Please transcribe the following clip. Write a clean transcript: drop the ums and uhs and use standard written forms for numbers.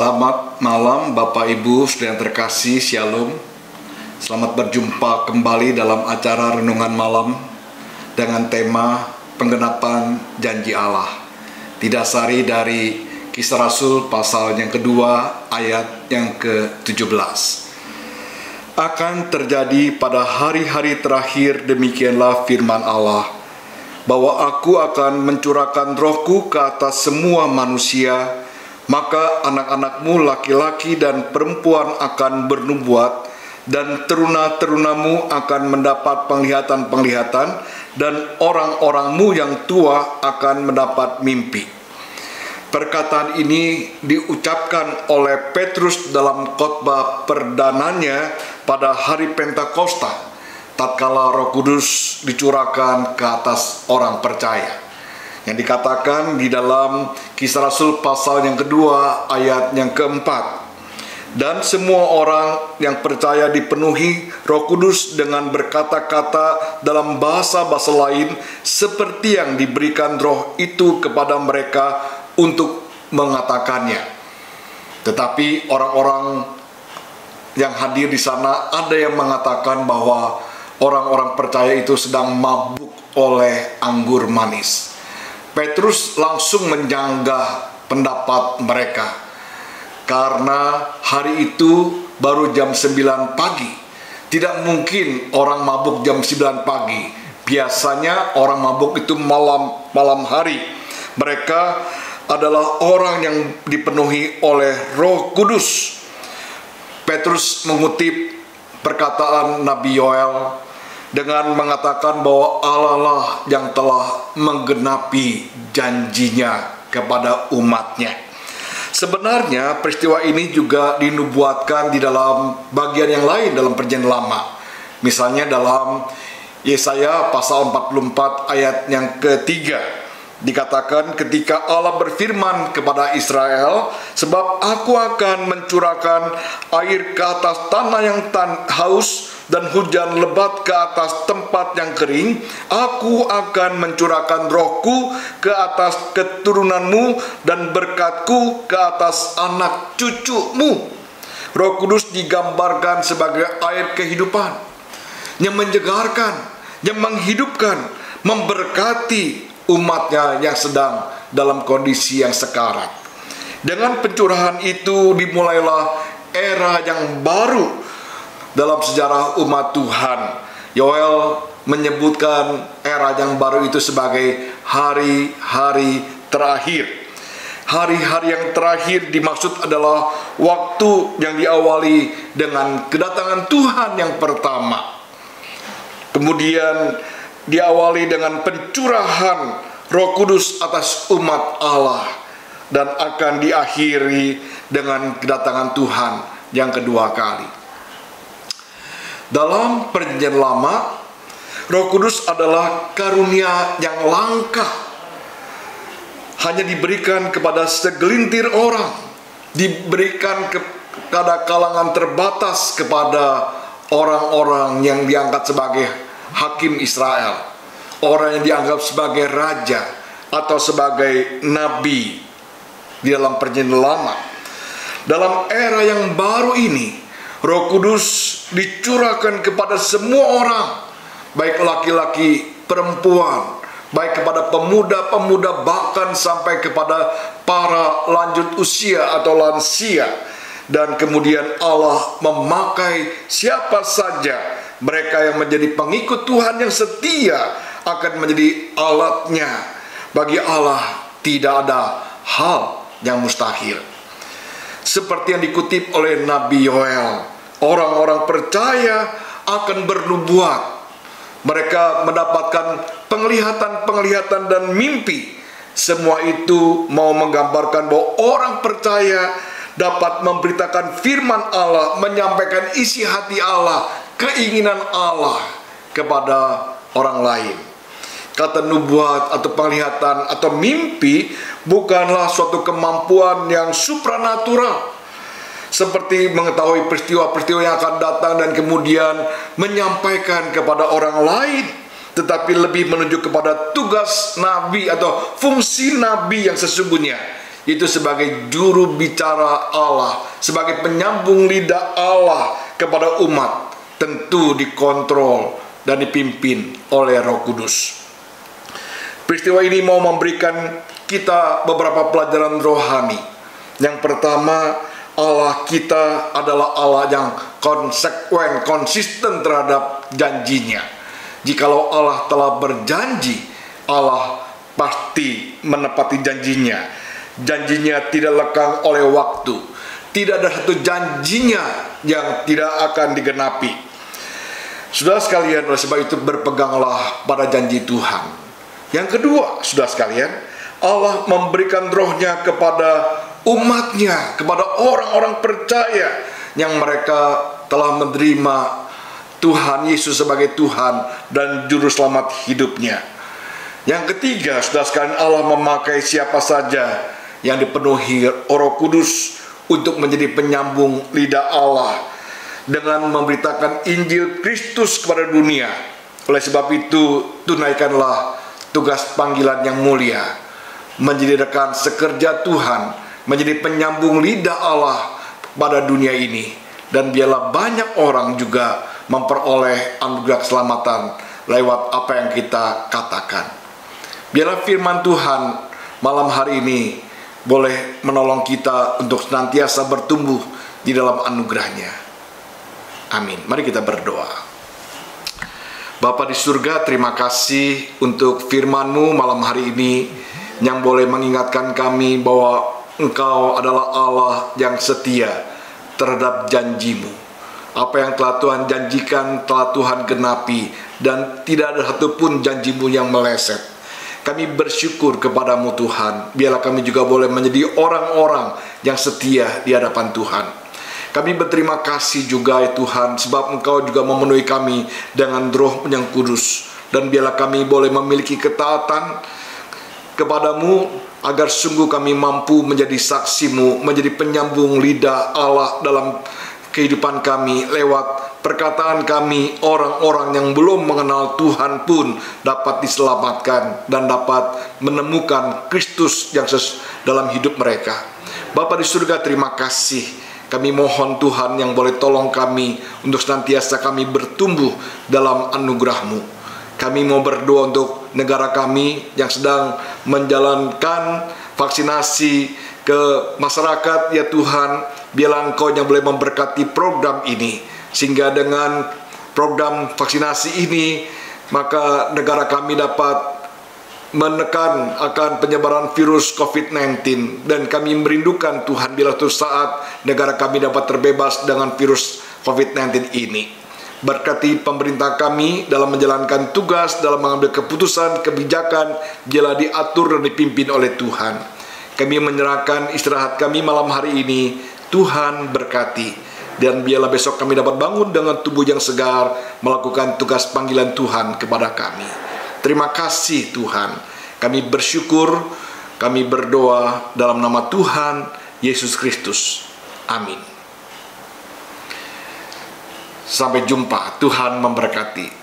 Selamat malam Bapak Ibu Saudara yang terkasih, Shalom. Selamat berjumpa kembali dalam acara Renungan Malam dengan tema Penggenapan Janji Allah. Didasari dari Kisah Rasul pasal yang kedua ayat yang ke-17. Akan terjadi pada hari-hari terakhir, demikianlah firman Allah, bahwa aku akan mencurahkan rohku ke atas semua manusia. Maka anak-anakmu laki-laki dan perempuan akan bernubuat, dan teruna-terunamu akan mendapat penglihatan-penglihatan, dan orang-orangmu yang tua akan mendapat mimpi. Perkataan ini diucapkan oleh Petrus dalam khotbah perdananya pada hari Pentakosta, tatkala Roh Kudus dicurahkan ke atas orang percaya. Yang dikatakan di dalam Kisah Rasul pasal yang kedua ayat yang keempat. Dan semua orang yang percaya dipenuhi Roh Kudus dengan berkata-kata dalam bahasa-bahasa lain, seperti yang diberikan Roh itu kepada mereka untuk mengatakannya. Tetapi orang-orang yang hadir di sana, ada yang mengatakan bahwa orang-orang percaya itu sedang mabuk oleh anggur manis. Petrus langsung menyanggah pendapat mereka, karena hari itu baru jam 9 pagi. Tidak mungkin orang mabuk jam 9 pagi. Biasanya orang mabuk itu malam hari. Mereka adalah orang yang dipenuhi oleh Roh Kudus. Petrus mengutip perkataan Nabi Yoel dengan mengatakan bahwa Allah lah yang telah menggenapi janjinya kepada umatnya. Sebenarnya peristiwa ini juga dinubuatkan di dalam bagian yang lain dalam Perjanjian Lama. Misalnya dalam Yesaya pasal 44 ayat yang ketiga. Dikatakan ketika Allah berfirman kepada Israel, sebab aku akan mencurahkan air ke atas tanah yang haus dan hujan lebat ke atas tempat yang kering. Aku akan mencurahkan rohku ke atas keturunanmu dan berkatku ke atas anak cucumu. Roh Kudus digambarkan sebagai air kehidupan yang menyegarkan, yang menghidupkan, memberkati umatnya yang sedang dalam kondisi yang sekarat. Dengan pencurahan itu dimulailah era yang baru dalam sejarah umat Tuhan. Yoel menyebutkan era yang baru itu sebagai hari-hari terakhir. Hari-hari yang terakhir dimaksud adalah waktu yang diawali dengan kedatangan Tuhan yang pertama. Kemudian diawali dengan pencurahan Roh Kudus atas umat Allah, dan akan diakhiri dengan kedatangan Tuhan yang kedua kali. Dalam Perjanjian Lama, Roh Kudus adalah karunia yang langka, hanya diberikan kepada segelintir orang, diberikan kepada kalangan terbatas, kepada orang-orang yang diangkat sebagai hakim Israel, orang yang dianggap sebagai raja atau sebagai nabi di dalam Perjanjian Lama. Dalam era yang baru ini, Roh Kudus dicurahkan kepada semua orang, baik laki-laki, perempuan, baik kepada pemuda-pemuda, bahkan sampai kepada para lanjut usia atau lansia. Dan kemudian Allah memakai siapa saja. Mereka yang menjadi pengikut Tuhan yang setia akan menjadi alatnya. Bagi Allah tidak ada hal yang mustahil. Seperti yang dikutip oleh Nabi Yoel, orang-orang percaya akan bernubuat. Mereka mendapatkan penglihatan-penglihatan dan mimpi. Semua itu mau menggambarkan bahwa orang percaya dapat memberitakan firman Allah, menyampaikan isi hati Allah, keinginan Allah kepada orang lain. Kata nubuat atau penglihatan atau mimpi bukanlah suatu kemampuan yang supranatural, seperti mengetahui peristiwa-peristiwa yang akan datang dan kemudian menyampaikan kepada orang lain, tetapi lebih menunjuk kepada tugas nabi atau fungsi nabi yang sesungguhnya, itu sebagai juru bicara Allah, sebagai penyambung lidah Allah kepada umat, tentu dikontrol dan dipimpin oleh Roh Kudus. Peristiwa ini mau memberikan kita beberapa pelajaran rohani. Yang pertama, Allah kita adalah Allah yang konsekuen, konsisten terhadap janjinya. Jikalau Allah telah berjanji, Allah pasti menepati janjinya. Janjinya tidak lekang oleh waktu. Tidak ada satu janjinya yang tidak akan digenapi. Saudara sekalian, oleh sebab itu berpeganglah pada janji Tuhan. Yang kedua, saudara sekalian, Allah memberikan rohnya kepada umatnya, kepada orang-orang percaya yang mereka telah menerima Tuhan Yesus sebagai Tuhan dan Juru Selamat hidupnya. Yang ketiga, saudara sekalian, Allah memakai siapa saja yang dipenuhi Roh Kudus untuk menjadi penyambung lidah Allah dengan memberitakan Injil Kristus kepada dunia. Oleh sebab itu, tunaikanlah tugas panggilan yang mulia, menjadi rekan sekerja Tuhan, menjadi penyambung lidah Allah pada dunia ini, dan biarlah banyak orang juga memperoleh anugerah keselamatan lewat apa yang kita katakan. Biarlah firman Tuhan malam hari ini boleh menolong kita untuk senantiasa bertumbuh di dalam anugerahnya. Amin. Mari kita berdoa. Bapa di surga, terima kasih untuk firman-Mu malam hari ini yang boleh mengingatkan kami bahwa Engkau adalah Allah yang setia terhadap janji-Mu. Apa yang telah Tuhan janjikan telah Tuhan genapi, dan tidak ada satupun janji-Mu yang meleset. Kami bersyukur kepadamu Tuhan. Biarlah kami juga boleh menjadi orang-orang yang setia di hadapan Tuhan. Kami berterima kasih juga ya Tuhan, sebab Engkau juga memenuhi kami dengan Roh yang kudus. Dan biarlah kami boleh memiliki ketaatan kepadamu, agar sungguh kami mampu menjadi saksi-Mu, menjadi penyambung lidah Allah dalam kehidupan kami. Lewat perkataan kami, orang-orang yang belum mengenal Tuhan pun dapat diselamatkan dan dapat menemukan Kristus yang dalam hidup mereka. Bapa di surga, terima kasih. Kami mohon Tuhan yang boleh tolong kami untuk senantiasa kami bertumbuh dalam anugerah-Mu. Kami mau berdoa untuk negara kami yang sedang menjalankan vaksinasi ke masyarakat ya Tuhan. Biarlah Engkau yang boleh memberkati program ini, sehingga dengan program vaksinasi ini maka negara kami dapat menekan akan penyebaran virus COVID-19. Dan kami merindukan Tuhan bila suatu saat negara kami dapat terbebas dengan virus COVID-19 ini. Berkati pemerintah kami dalam menjalankan tugas, dalam mengambil keputusan, kebijakan, bila diatur dan dipimpin oleh Tuhan. Kami menyerahkan istirahat kami malam hari ini. Tuhan berkati, dan biarlah besok kami dapat bangun dengan tubuh yang segar, melakukan tugas panggilan Tuhan kepada kami. Terima kasih Tuhan. Kami bersyukur, kami berdoa dalam nama Tuhan Yesus Kristus. Amin. Sampai jumpa. Tuhan memberkati.